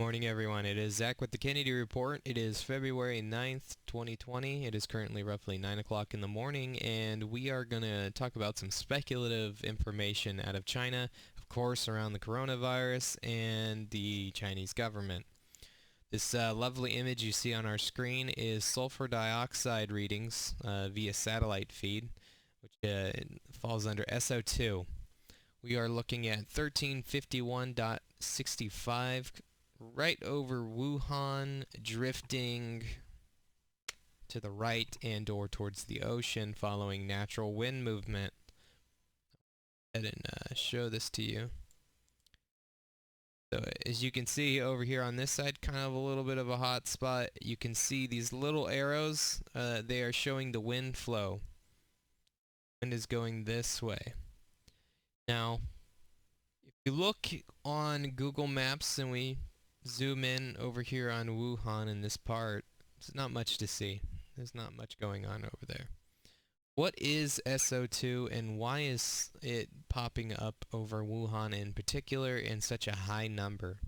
Morning, everyone. It is Zach with the Kennedy Report. It is February 9th, 2020. It is currently roughly 9 o'clock in the morning, and we are going to talk about some speculative information out of China, of course, around the coronavirus and the Chinese government. This lovely image you see on our screen is sulfur dioxide readings via satellite feed, which falls under SO2. We are looking at 1351.65 right over Wuhan, drifting to the right and or towards the ocean following natural wind movement. Go ahead and show this to you. So as you can see over here on this side, kind of a little bit of a hot spot. You can see these little arrows. They are showing the wind flow. Wind is going this way. Now, if you look on Google Maps and we zoom in over here on Wuhan in this part, there's not much to see. There's not much going on over there. What is SO2 and why is it popping up over Wuhan in particular in such a high number?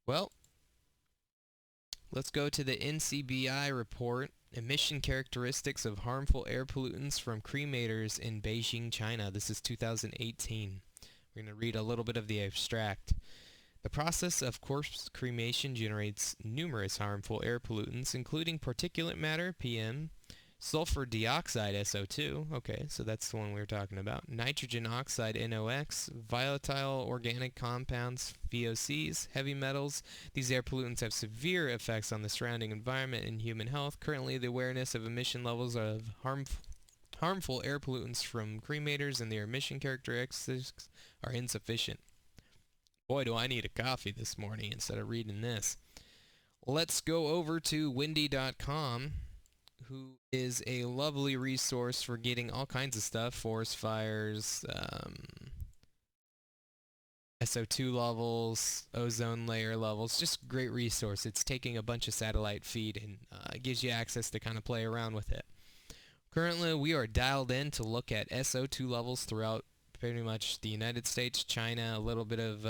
Well, let's go to the NCBI report, Emission Characteristics of Harmful Air Pollutants from Cremators in Beijing, China. This is 2018. We're going to read a little bit of the abstract. The process of corpse cremation generates numerous harmful air pollutants, including particulate matter, PM, sulfur dioxide, SO2, okay, so that's the one we were talking about, nitrogen oxide, NOx, volatile organic compounds, VOCs, heavy metals. These air pollutants have severe effects on the surrounding environment and human health. Currently, the awareness of emission levels of harmful air pollutants from cremators and their emission characteristics are insufficient. Boy, do I need a coffee this morning instead of reading this. Let's go over to windy.com, who is a lovely resource for getting all kinds of stuff, forest fires, SO2 levels, ozone layer levels, just great resource. It's taking a bunch of satellite feed and gives you access to kind of play around with it. Currently, we are dialed in to look at SO2 levels throughout pretty much the United States, China, a little bit of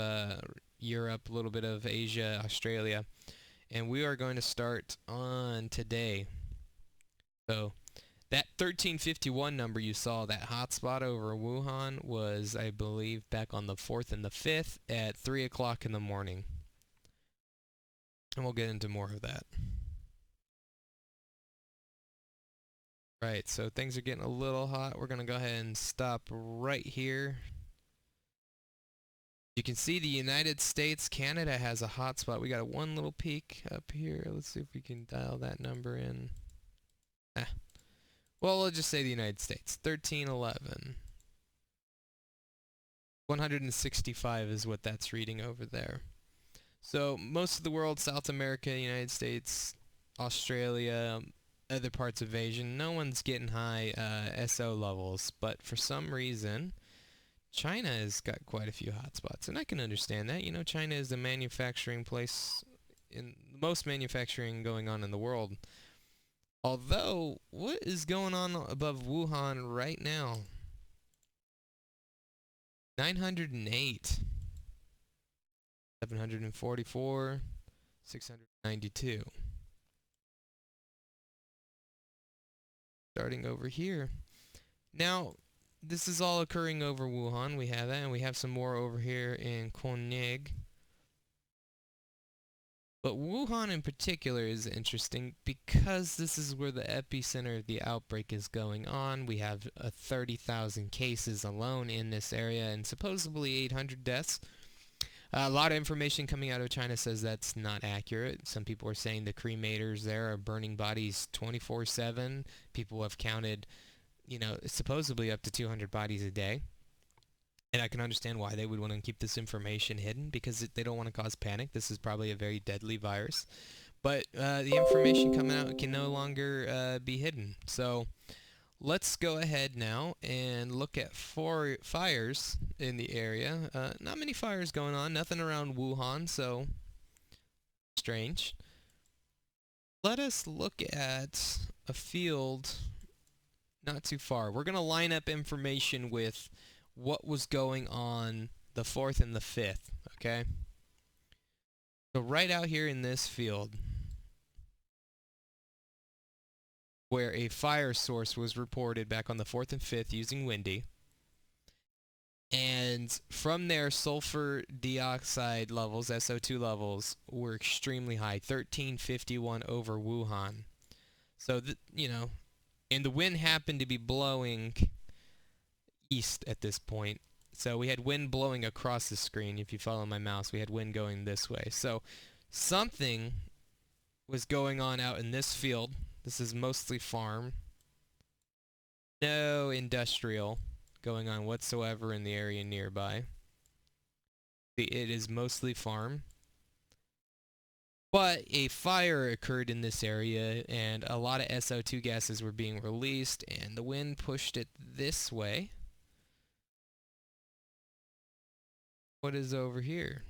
Europe, a little bit of Asia, Australia, and we are going to start on today. So that 1351 number you saw, that hotspot over Wuhan, was, I believe, back on the 4th and the 5th at 3 o'clock in the morning. And we'll get into more of that. Right, so things are getting a little hot. We're going to go ahead and stop right here. You can see the United States, Canada has a hotspot. We got one little peak up here. Let's see if we can dial that number in. Well, we'll just say the United States. 1311. 165 is what that's reading over there. So most of the world, South America, United States, Australia, other parts of Asia, no one's getting high SO levels, but for some reason, China has got quite a few hotspots, and I can understand that. You know, China is the manufacturing place, in most manufacturing going on in the world. Although, what is going on above Wuhan right now? 908, 744, 692. Starting over here. Now, this is all occurring over Wuhan. We have that, and we have some more over here in Koenig. But Wuhan in particular is interesting because this is where the epicenter of the outbreak is going on. We have 30,000 cases alone in this area and supposedly 800 deaths. A lot of information coming out of China says that's not accurate. Some people are saying the cremators there are burning bodies 24/7. People have counted, you know, supposedly up to 200 bodies a day. And I can understand why they would want to keep this information hidden, because they don't want to cause panic. This is probably a very deadly virus. But the information coming out can no longer be hidden. So let's go ahead now and look at fires in the area. Not many fires going on, nothing around Wuhan, so strange. Let us look at a field not too far. We're going to line up information with what was going on the 4th and the 5th, okay? So right out here in this field, where a fire source was reported back on the 4th and 5th using Windy, and from there sulfur dioxide levels, SO2 levels, were extremely high, 1351 over Wuhan. So, and the wind happened to be blowing east at this point. So we had wind blowing across the screen. If you follow my mouse, we had wind going this way. So something was going on out in this field. This is mostly farm. No industrial going on whatsoever in the area nearby. It is mostly farm. But a fire occurred in this area, and a lot of SO2 gases were being released, and the wind pushed it this way. What is over here?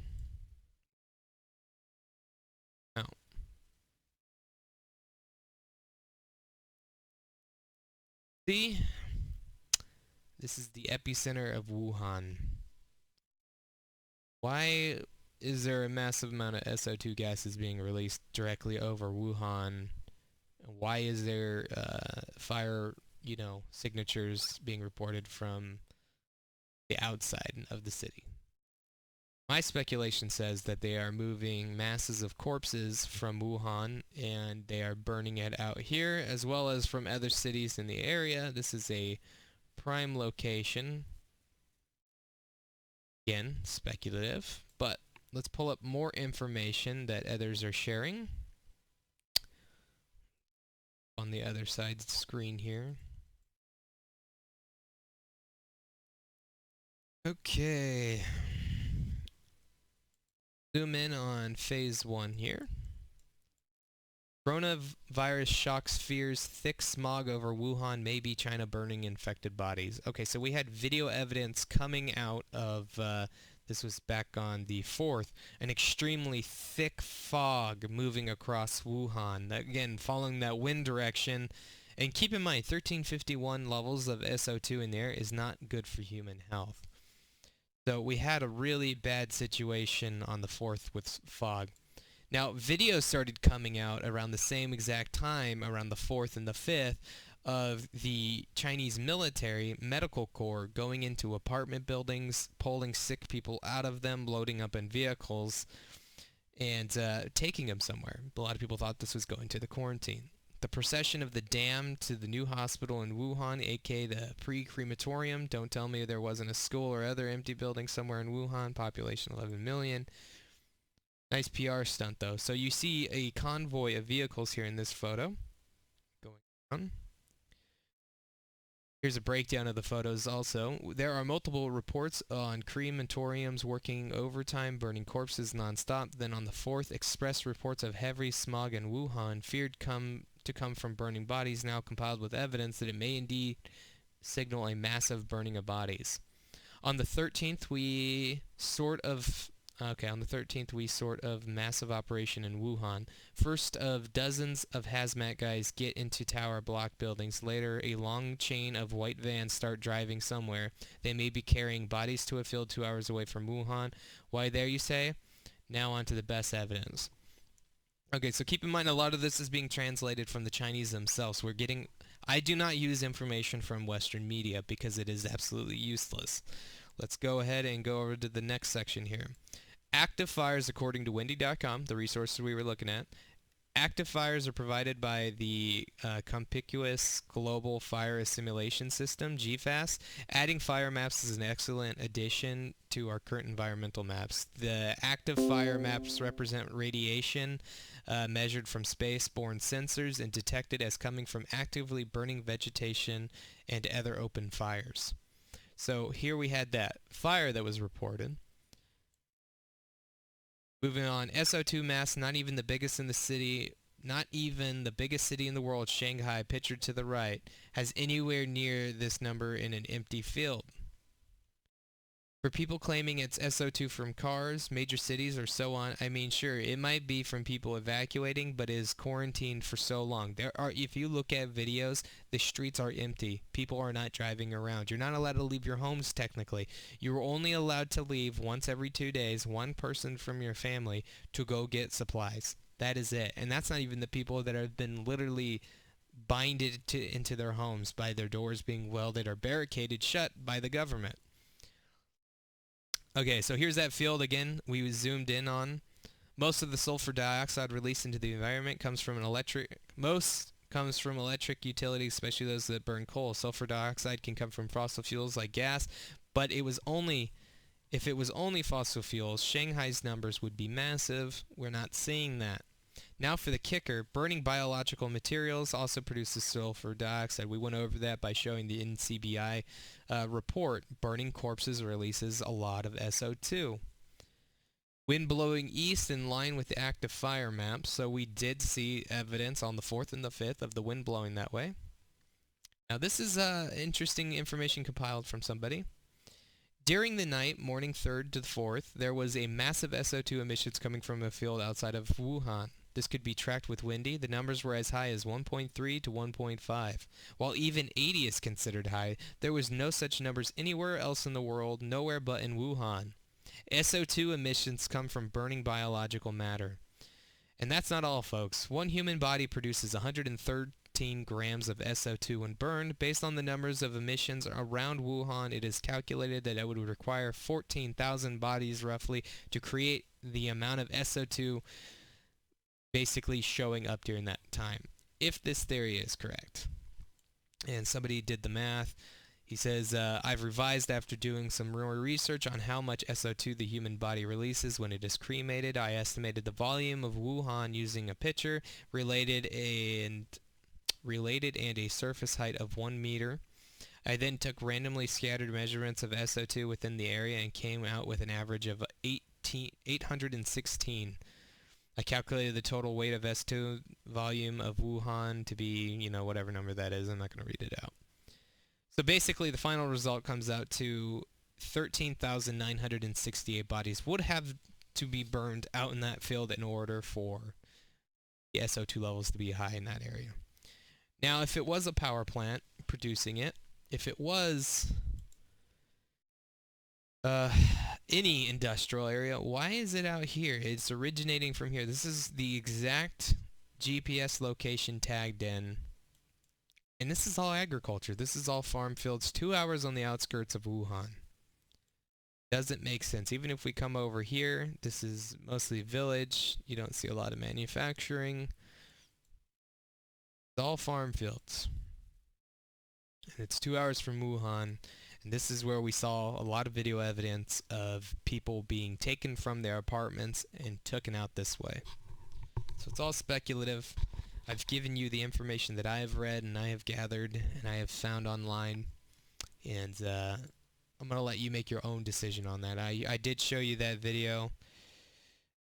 Oh. See? This is the epicenter of Wuhan. Why is there a massive amount of SO2 gases being released directly over Wuhan? Why is there fire, signatures being reported from the outside of the city? My speculation says that they are moving masses of corpses from Wuhan and they are burning it out here, as well as from other cities in the area. This is a prime location. Again, speculative, but let's pull up more information that others are sharing on the other side of the screen here. Okay. Zoom in on phase 1 here. Coronavirus shocks fears thick smog over Wuhan, maybe China burning infected bodies. Okay, so we had video evidence coming out of, this was back on the 4th, an extremely thick fog moving across Wuhan. Again, following that wind direction. And keep in mind, 1351 levels of SO2 in there is not good for human health. So we had a really bad situation on the 4th with fog. Now, videos started coming out around the same exact time, around the 4th and the 5th, of the Chinese military medical corps going into apartment buildings, pulling sick people out of them, loading up in vehicles, and taking them somewhere. A lot of people thought this was going to the quarantine. The procession of the damned to the new hospital in Wuhan, aka the pre-crematorium. Don't tell me there wasn't a school or other empty building somewhere in Wuhan. Population 11 million. Nice PR stunt, though. So you see a convoy of vehicles here in this photo. Going on. Here's a breakdown of the photos also. There are multiple reports on crematoriums working overtime, burning corpses nonstop. Then on the 4th, express reports of heavy smog in Wuhan, feared to come from burning bodies, now compiled with evidence that it may indeed signal a massive burning of bodies. On the 13th, we sort of massive operation in Wuhan. First of dozens of hazmat guys get into tower block buildings. Later, a long chain of white vans start driving somewhere. They may be carrying bodies to a field 2 hours away from Wuhan. Why there, you say? Now on to the best evidence. Okay, so keep in mind a lot of this is being translated from the Chinese themselves. I do not use information from Western media because it is absolutely useless. Let's go ahead and go over to the next section here. Active fires, according to windy.com, the resources we were looking at. Active fires are provided by the Conspicuous Global Fire Assimilation System, GFAS. Adding fire maps is an excellent addition to our current environmental maps. The active fire maps represent radiation measured from space-borne sensors and detected as coming from actively burning vegetation and other open fires. So here we had that fire that was reported. Moving on, SO2 mass, not even the biggest in the city, not even the biggest city in the world, Shanghai, pictured to the right, has anywhere near this number in an empty field. For people claiming it's SO2 from cars, major cities, or so on, I mean, sure, it might be from people evacuating, but is quarantined for so long. If you look at videos, the streets are empty. People are not driving around. You're not allowed to leave your homes technically. You're only allowed to leave once every 2 days, one person from your family, to go get supplies. That is it. And that's not even the people that have been literally binded into their homes by their doors being welded or barricaded shut by the government. Okay, so here's that field again we zoomed in on. Most of the sulfur dioxide released into the environment comes from electric utilities, especially those that burn coal. Sulfur dioxide can come from fossil fuels like gas, but if it was only fossil fuels, Shanghai's numbers would be massive. We're not seeing that. Now for the kicker, burning biological materials also produces sulfur dioxide. We went over that by showing the NCBI report. Burning corpses releases a lot of SO2. Wind blowing east in line with the active fire map, so we did see evidence on the 4th and the 5th of the wind blowing that way. Now this is interesting information compiled from somebody. During the night, morning 3rd to the 4th, there was a massive SO2 emissions coming from a field outside of Wuhan. This could be tracked with windy. The numbers were as high as 1.3 to 1.5. While even 80 is considered high, there was no such numbers anywhere else in the world, nowhere but in Wuhan. SO2 emissions come from burning biological matter. And that's not all, folks. One human body produces 113 grams of SO2 when burned. Based on the numbers of emissions around Wuhan, it is calculated that it would require 14,000 bodies roughly to create the amount of SO2 basically showing up during that time, if this theory is correct. And somebody did the math. He says, I've revised after doing some more research on how much SO2 the human body releases when it is cremated. I estimated the volume of Wuhan using a pitcher, related and a surface height of 1 meter. I then took randomly scattered measurements of SO2 within the area and came out with an average of 816. I calculated the total weight of S2 volume of Wuhan to be, whatever number that is. I'm not going to read it out. So basically, the final result comes out to 13,968 bodies would have to be burned out in that field in order for the SO2 levels to be high in that area. Now, if it was a power plant producing it, if it was any industrial area, why is it out here? It's originating from here. This is the exact GPS location tagged in. And this is all agriculture. This is all farm fields 2 hours on the outskirts of Wuhan. Doesn't make sense. Even if we come over here, this is mostly village. You don't see a lot of manufacturing. It's all farm fields. And it's 2 hours from Wuhan. And this is where we saw a lot of video evidence of people being taken from their apartments and taken out this way. So it's all speculative. I've given you the information that I have read and I have gathered and I have found online. And I'm going to let you make your own decision on that. I did show you that video.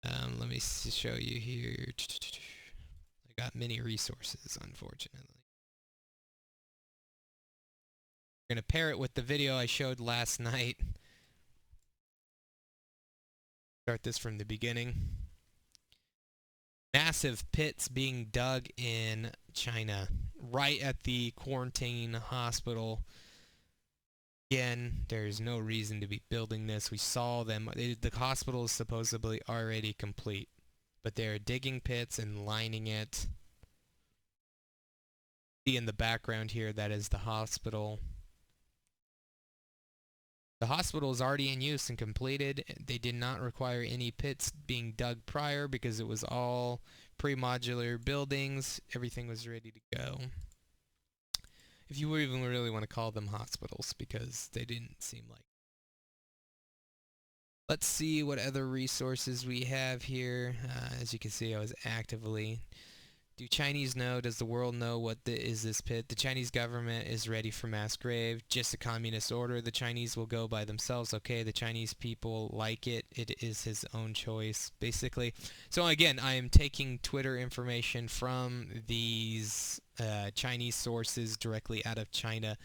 Let me show you here. I got many resources, unfortunately. We're going to pair it with the video I showed last night. Start this from the beginning. Massive pits being dug in China, right at the quarantine hospital. Again, there's no reason to be building this. We saw them. The hospital is supposedly already complete, but they're digging pits and lining it. See in the background here, that is the hospital. The hospital is already in use and completed. They did not require any pits being dug prior because it was all pre-modular buildings. Everything was ready to go. If you even really want to call them hospitals, because they didn't seem like. Let's see what other resources we have here. As you can see, I was actively. Do Chinese know? Does the world know what is this pit? The Chinese government is ready for mass grave. Just a communist order. The Chinese will go by themselves. Okay, the Chinese people like it. It is his own choice, basically. So again, I am taking Twitter information from these Chinese sources directly out of China.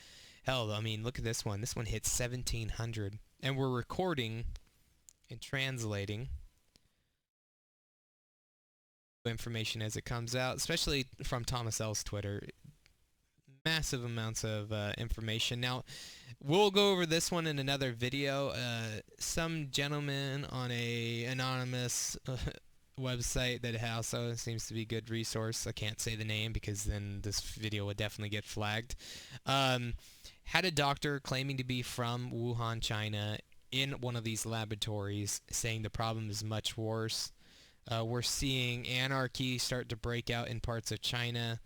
Hell, I mean, look at this one. This one hits 1,700. and we're recording and translating information as it comes out, especially from Thomas L's Twitter. Massive amounts of information. Now, we'll go over this one in another video. Some gentleman on a anonymous website that also seems to be a good resource. I can't say the name because then this video would definitely get flagged. Had a doctor claiming to be from Wuhan, China, in one of these laboratories, saying the problem is much worse. We're seeing anarchy start to break out in parts of China.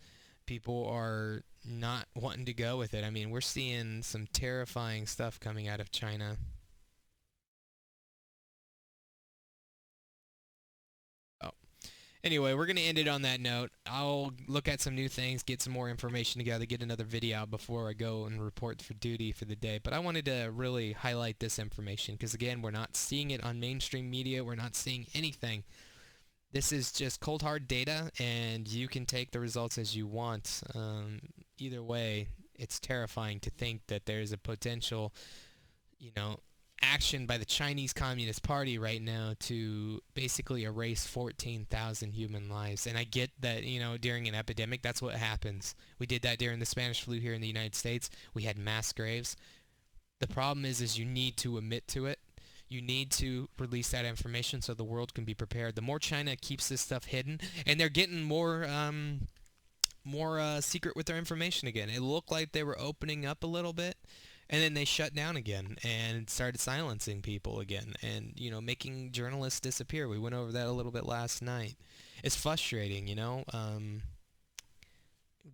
People are not wanting to go with it. I mean, we're seeing some terrifying stuff coming out of China. Oh. Anyway, we're going to end it on that note. I'll look at some new things, get some more information together, get another video out before I go and report for duty for the day. But I wanted to really highlight this information because, again, we're not seeing it on mainstream media. We're not seeing anything. This is just cold hard data, and you can take the results as you want. Either way, it's terrifying to think that there's a potential, action by the Chinese Communist Party right now to basically erase 14,000 human lives. And I get that, during an epidemic, that's what happens. We did that during the Spanish flu here in the United States. We had mass graves. The problem is you need to admit to it. You need to release that information so the world can be prepared. The more China keeps this stuff hidden, and they're getting more secret with their information again. It looked like they were opening up a little bit, and then they shut down again and started silencing people again, and making journalists disappear. We went over that a little bit last night. It's frustrating,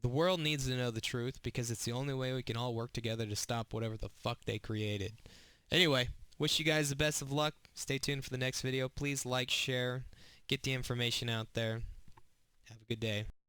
The world needs to know the truth because it's the only way we can all work together to stop whatever the fuck they created. Anyway, wish you guys the best of luck. Stay tuned for the next video. Please like, share, get the information out there. Have a good day.